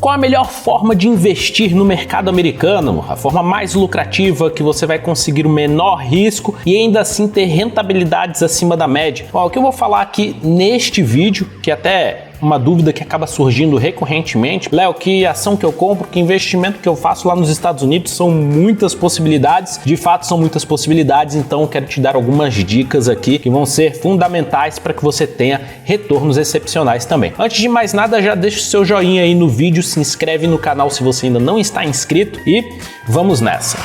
Qual a melhor forma de investir no mercado americano? A forma mais lucrativa, que você vai conseguir o menor risco e ainda assim ter rentabilidades acima da média? O que eu vou falar aqui neste vídeo, que até uma dúvida que acaba surgindo recorrentemente: Léo, que ação que eu compro, que investimento que eu faço lá nos Estados Unidos? São muitas possibilidades, de fato são muitas possibilidades, então eu quero te dar algumas dicas aqui que vão ser fundamentais para que você tenha retornos excepcionais também. Antes de mais nada, já deixa o seu joinha aí no vídeo, se inscreve no canal se você ainda não está inscrito e vamos nessa!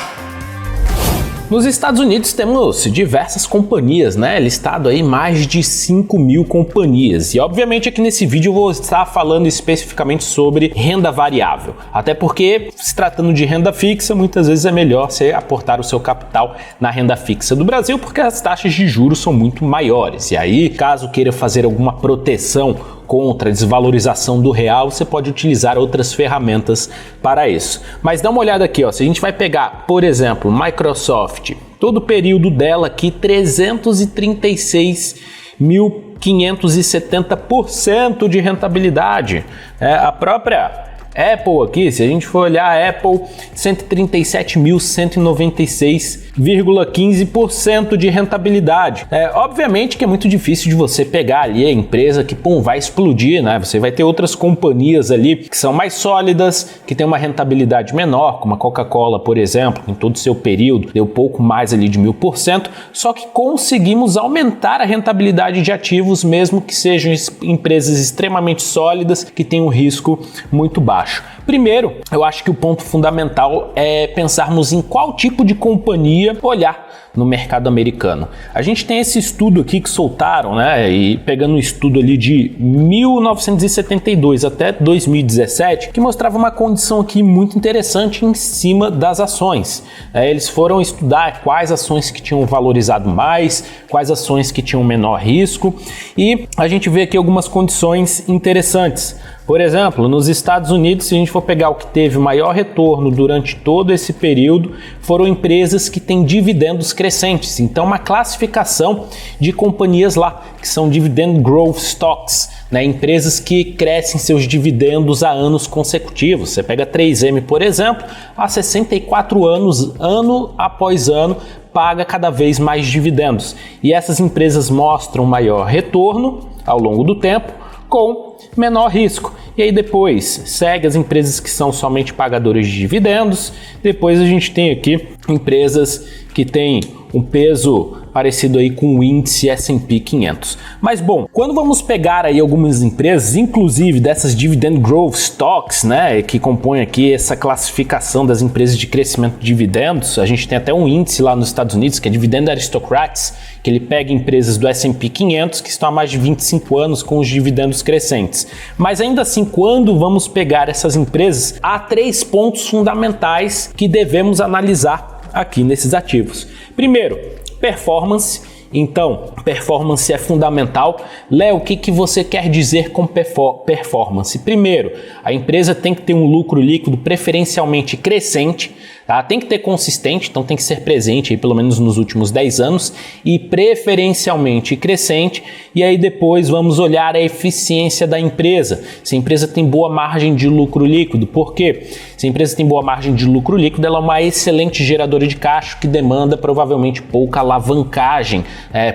Nos Estados Unidos temos diversas companhias, né? Listado aí mais de 5.000 companhias. E obviamente aqui nesse vídeo eu vou estar falando especificamente sobre renda variável. Até porque, se tratando de renda fixa, muitas vezes é melhor você aportar o seu capital na renda fixa do Brasil, porque as taxas de juros são muito maiores. E aí, caso queira fazer alguma proteção contra a desvalorização do real, você pode utilizar outras ferramentas para isso. Mas dá uma olhada aqui, ó. Se a gente vai pegar, por exemplo, Microsoft, todo o período dela aqui, 336.570% de rentabilidade. A própria Apple aqui, se a gente for olhar a Apple, 137.196,15% de rentabilidade. Obviamente que é muito difícil de você pegar ali a empresa que, vai explodir, né? Você vai ter outras companhias ali que são mais sólidas, que tem uma rentabilidade menor, como a Coca-Cola, por exemplo, em todo o seu período, deu pouco mais ali de 1000%, só que conseguimos aumentar a rentabilidade de ativos, mesmo que sejam empresas extremamente sólidas, que têm um risco muito baixo. Primeiro, eu acho que o ponto fundamental é pensarmos em qual tipo de companhia olhar no mercado americano. A gente tem esse estudo aqui que soltaram, né? E pegando um estudo ali de 1972 até 2017, que mostrava uma condição aqui muito interessante em cima das ações. Eles foram estudar quais ações que tinham valorizado mais, quais ações que tinham menor risco, e a gente vê aqui algumas condições interessantes. Por exemplo, nos Estados Unidos, se a gente for pegar o que teve maior retorno durante todo esse período, foram empresas que têm dividendos crescentes. Então, uma classificação de companhias lá, que são Dividend Growth Stocks, né? Empresas que crescem seus dividendos há anos consecutivos. Você pega a 3M, por exemplo, há 64 anos, ano após ano, paga cada vez mais dividendos. E essas empresas mostram maior retorno ao longo do tempo, com menor risco. E aí depois segue as empresas que são somente pagadoras de dividendos. Depois a gente tem aqui empresas que têm um peso parecido aí com o índice S&P 500. Mas bom, quando vamos pegar aí algumas empresas, inclusive dessas Dividend Growth Stocks, né, que compõem aqui essa classificação das empresas de crescimento de dividendos, a gente tem até um índice lá nos Estados Unidos, que é Dividend Aristocrats, que ele pega empresas do S&P 500 que estão há mais de 25 anos com os dividendos crescentes. Mas ainda assim, quando vamos pegar essas empresas, há 3 pontos fundamentais que devemos analisar aqui nesses ativos. Primeiro, performance. Então, performance é fundamental. Léo, o que você quer dizer com performance? Primeiro, a empresa tem que ter um lucro líquido preferencialmente crescente, tá? Tem que ter consistente, então tem que ser presente aí pelo menos nos últimos 10 anos e preferencialmente crescente. E aí depois vamos olhar a eficiência da empresa. Se a empresa tem boa margem de lucro líquido, por quê? Se a empresa tem boa margem de lucro líquido, ela é uma excelente geradora de caixa que demanda provavelmente pouca alavancagem,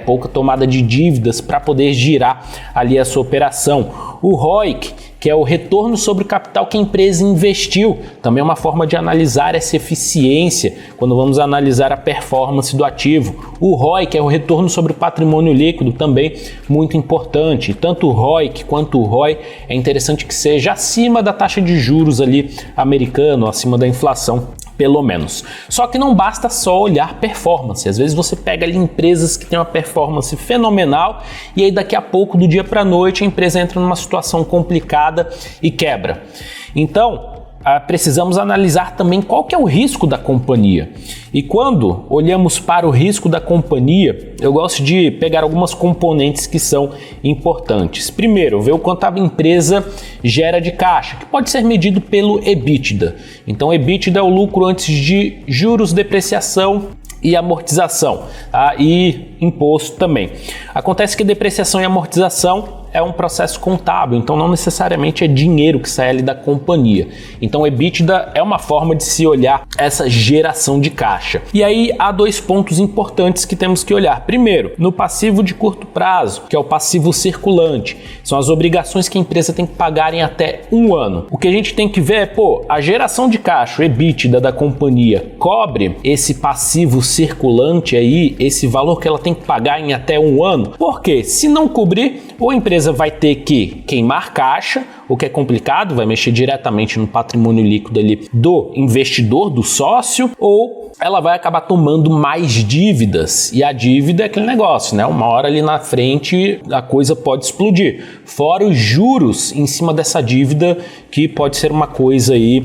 pouca tomada de dívidas para poder girar ali a sua operação. O ROIC, que é o retorno sobre o capital que a empresa investiu, também é uma forma de analisar essa eficiência quando vamos analisar a performance do ativo. O ROI, que é o retorno sobre o patrimônio líquido, também muito importante. Tanto o ROIC quanto o ROI é interessante que seja acima da taxa de juros ali americano, acima da inflação, pelo menos. Só que não basta só olhar performance. Às vezes você pega ali empresas que têm uma performance fenomenal e aí daqui a pouco, do dia para a noite, a empresa entra numa situação complicada e quebra. Então, precisamos analisar também qual que é o risco da companhia. E quando olhamos para o risco da companhia, eu gosto de pegar algumas componentes que são importantes. Primeiro, ver o quanto a empresa gera de caixa, que pode ser medido pelo EBITDA. Então, EBITDA é o lucro antes de juros, depreciação e amortização, tá? E imposto também. Acontece que depreciação e amortização é um processo contábil, então não necessariamente é dinheiro que sai ali da companhia. Então o EBITDA é uma forma de se olhar essa geração de caixa. E aí há dois pontos importantes que temos que olhar. Primeiro, no passivo de curto prazo, que é o passivo circulante. São as obrigações que a empresa tem que pagar em até um ano. O que a gente tem que ver é, a geração de caixa, o EBITDA da companhia, cobre esse passivo circulante aí, esse valor que ela tem que pagar em até um ano? Porque se não cobrir, ou a empresa vai ter que queimar caixa, o que é complicado, vai mexer diretamente no patrimônio líquido ali do investidor, do sócio, ou ela vai acabar tomando mais dívidas. E a dívida é aquele negócio, né? Uma hora ali na frente a coisa pode explodir. Fora os juros em cima dessa dívida, que pode ser uma coisa aí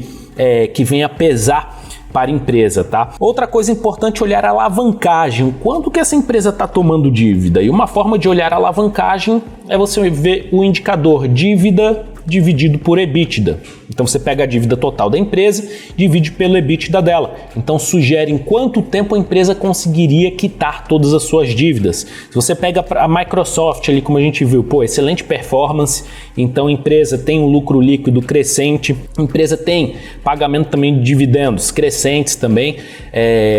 que venha a pesar para a empresa, tá? Outra coisa importante é olhar a alavancagem. Quanto que essa empresa está tomando dívida? E uma forma de olhar a alavancagem é você ver o indicador dívida dividido por EBITDA. Então você pega a dívida total da empresa, divide pelo EBITDA dela. Então sugere em quanto tempo a empresa conseguiria quitar todas as suas dívidas. Se você pega a Microsoft ali, como a gente viu, excelente performance, então a empresa tem um lucro líquido crescente, a empresa tem pagamento também de dividendos crescentes também,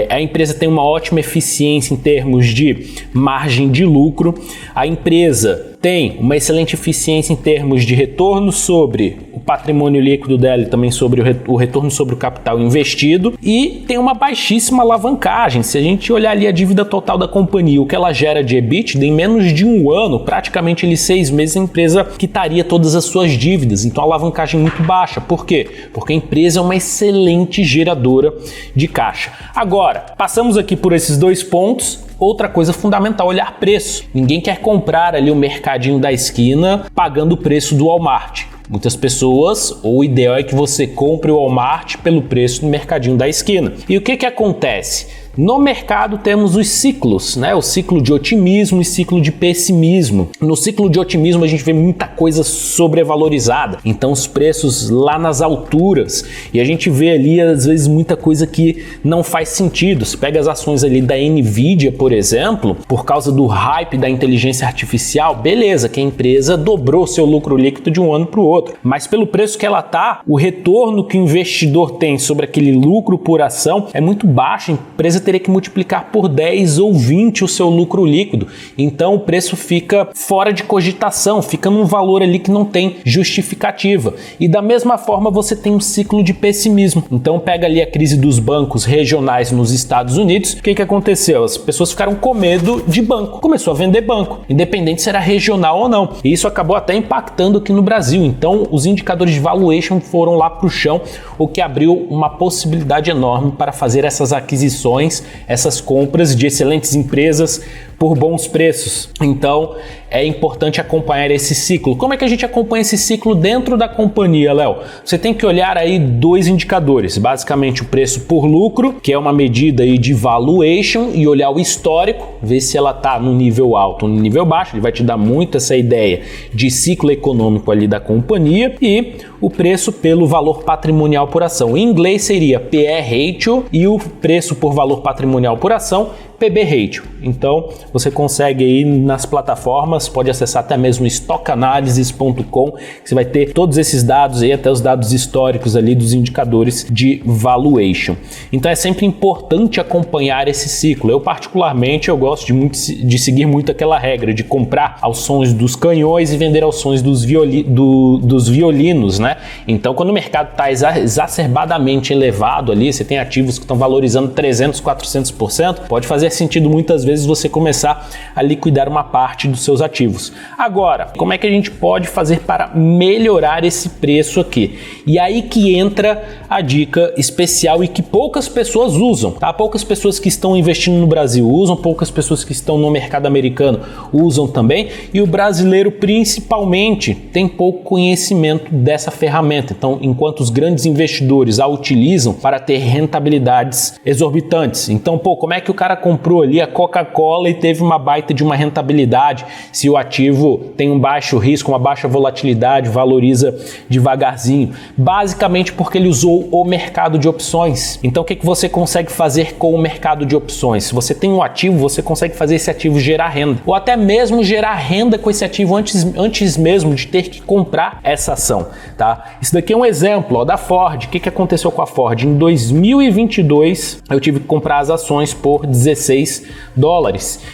a empresa tem uma ótima eficiência em termos de margem de lucro, a empresa tem uma excelente eficiência em termos de retorno sobre o patrimônio líquido dela e também sobre o retorno sobre o capital investido, e tem uma baixíssima alavancagem. Se a gente olhar ali a dívida total da companhia, o que ela gera de EBITDA, em menos de um ano, praticamente ali 6 meses, a empresa quitaria todas as suas dívidas. Então a alavancagem é muito baixa. Por quê? Porque a empresa é uma excelente geradora de caixa. Agora, passamos aqui por esses dois pontos. Outra coisa fundamental, olhar preço. Ninguém quer comprar ali o mercadinho da esquina pagando o preço do Walmart. Muitas pessoas, ou o ideal é que você compre o Walmart pelo preço do mercadinho da esquina. E o que acontece? No mercado temos os ciclos, né? O ciclo de otimismo e ciclo de pessimismo. No ciclo de otimismo a gente vê muita coisa sobrevalorizada, então os preços lá nas alturas, e a gente vê ali às vezes muita coisa que não faz sentido. Se pega as ações ali da Nvidia, por exemplo, por causa do hype da inteligência artificial, beleza, que a empresa dobrou seu lucro líquido de um ano para o outro, mas pelo preço que ela tá, o retorno que o investidor tem sobre aquele lucro por ação é muito baixo. A empresa teria que multiplicar por 10 ou 20 o seu lucro líquido. Então o preço fica fora de cogitação, fica num valor ali que não tem justificativa. E da mesma forma você tem um ciclo de pessimismo. Então pega ali a crise dos bancos regionais nos Estados Unidos. O que aconteceu? As pessoas ficaram com medo de banco. Começou a vender banco, independente se era regional ou não. E isso acabou até impactando aqui no Brasil. Então os indicadores de valuation foram lá para o chão, o que abriu uma possibilidade enorme para fazer essas aquisições, essas compras de excelentes empresas por bons preços. Então é importante acompanhar esse ciclo. Como é que a gente acompanha esse ciclo dentro da companhia, Léo? Você tem que olhar aí dois indicadores, basicamente o preço por lucro, que é uma medida aí de valuation, e olhar o histórico, ver se ela está no nível alto ou no nível baixo. Ele vai te dar muito essa ideia de ciclo econômico ali da companhia, e o preço pelo valor patrimonial por ação. Em inglês seria PE ratio, e o preço por valor patrimonial por ação, PB ratio. Então você consegue aí nas plataformas, pode acessar até mesmo stockanalysis.com, que você vai ter todos esses dados aí, até os dados históricos ali dos indicadores de valuation. Então é sempre importante acompanhar esse ciclo. Eu particularmente gosto de seguir muito aquela regra de comprar aos sons dos canhões e vender aos sons dos violinos, né? Então quando o mercado está exacerbadamente elevado ali, você tem ativos que estão valorizando 300, 400%, pode fazer sentido muitas vezes você começar a liquidar uma parte dos seus ativos. Agora, como é que a gente pode fazer para melhorar esse preço aqui? E aí que entra a dica especial e que poucas pessoas usam, tá? Poucas pessoas que estão investindo no Brasil usam, poucas pessoas que estão no mercado americano usam também, e o brasileiro principalmente tem pouco conhecimento dessa ferramenta. Então, enquanto os grandes investidores a utilizam para ter rentabilidades exorbitantes. Então, como é que o cara comprou ali a Coca-Cola e teve uma baita de uma rentabilidade, se o ativo tem um baixo risco, uma baixa volatilidade, valoriza devagarzinho, basicamente porque ele usou o mercado de opções. Então o que você consegue fazer com o mercado de opções? Se você tem um ativo, você consegue fazer esse ativo gerar renda, ou até mesmo gerar renda com esse ativo antes mesmo de ter que comprar essa ação, tá? Isso daqui é um exemplo, ó, da Ford. O que aconteceu com a Ford? Em 2022 eu tive que comprar as ações por $16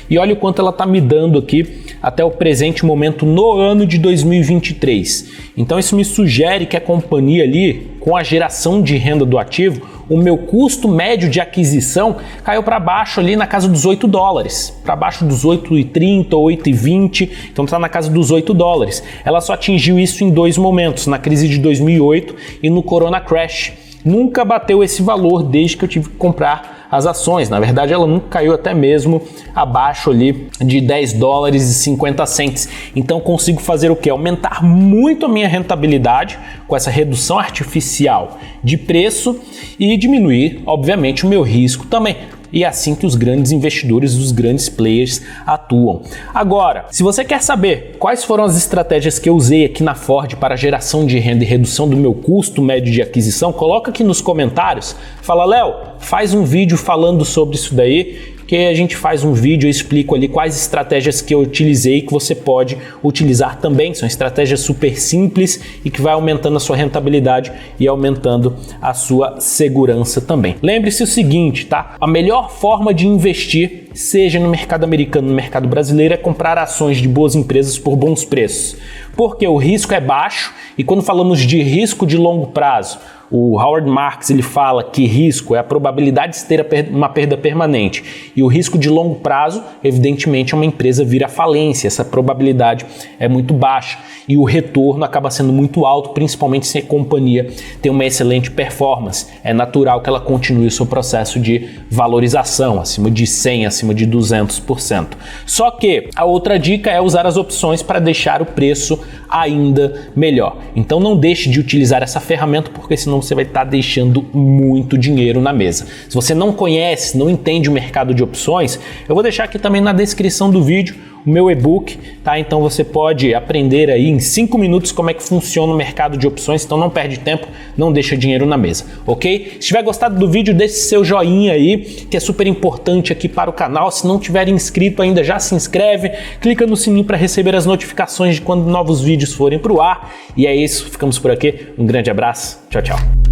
e olha o quanto ela tá me dando aqui até o presente momento no ano de 2023. Então isso me sugere que a companhia ali, com a geração de renda do ativo, o meu custo médio de aquisição caiu para baixo ali na casa dos $8, para baixo dos 8,30, 8,20, então está na casa dos $8. Ela só atingiu isso em dois momentos, na crise de 2008 e no Corona Crash. Nunca bateu esse valor desde que eu tive que comprar as ações. Na verdade, ela nunca caiu até mesmo abaixo ali de $10,50. Então consigo fazer o quê? Aumentar muito a minha rentabilidade com essa redução artificial de preço e diminuir, obviamente, o meu risco também. E é assim que os grandes investidores, os grandes players atuam. Agora, se você quer saber quais foram as estratégias que eu usei aqui na Ford para geração de renda e redução do meu custo médio de aquisição, coloca aqui nos comentários. Fala, Léo, faz um vídeo falando sobre isso daí, que a gente faz um vídeo, eu explico ali quais estratégias que eu utilizei que você pode utilizar também. São estratégias super simples e que vai aumentando a sua rentabilidade e aumentando a sua segurança também. Lembre-se o seguinte, tá? A melhor forma de investir, seja no mercado americano, no mercado brasileiro, é comprar ações de boas empresas por bons preços. Porque o risco é baixo e quando falamos de risco de longo prazo, o Howard Marks ele fala que risco é a probabilidade de ter uma perda permanente e o risco de longo prazo, evidentemente, é uma empresa vir à falência. Essa probabilidade é muito baixa e o retorno acaba sendo muito alto, principalmente se a companhia tem uma excelente performance. É natural que ela continue o seu processo de valorização, acima de 100%, acima de 200%. Só que a outra dica é usar as opções para deixar o preço ainda melhor. Então não deixe de utilizar essa ferramenta, porque senão você vai estar deixando muito dinheiro na mesa. Se você não conhece, não entende o mercado de opções, eu vou deixar aqui também na descrição do vídeo o meu e-book, tá? Então você pode aprender aí em 5 minutos como é que funciona o mercado de opções, então não perde tempo, não deixa dinheiro na mesa, ok? Se tiver gostado do vídeo, deixe seu joinha aí, que é super importante aqui para o canal. Se não tiver inscrito ainda, já se inscreve, clica no sininho para receber as notificações de quando novos vídeos forem para o ar. E é isso, ficamos por aqui, um grande abraço, tchau, tchau.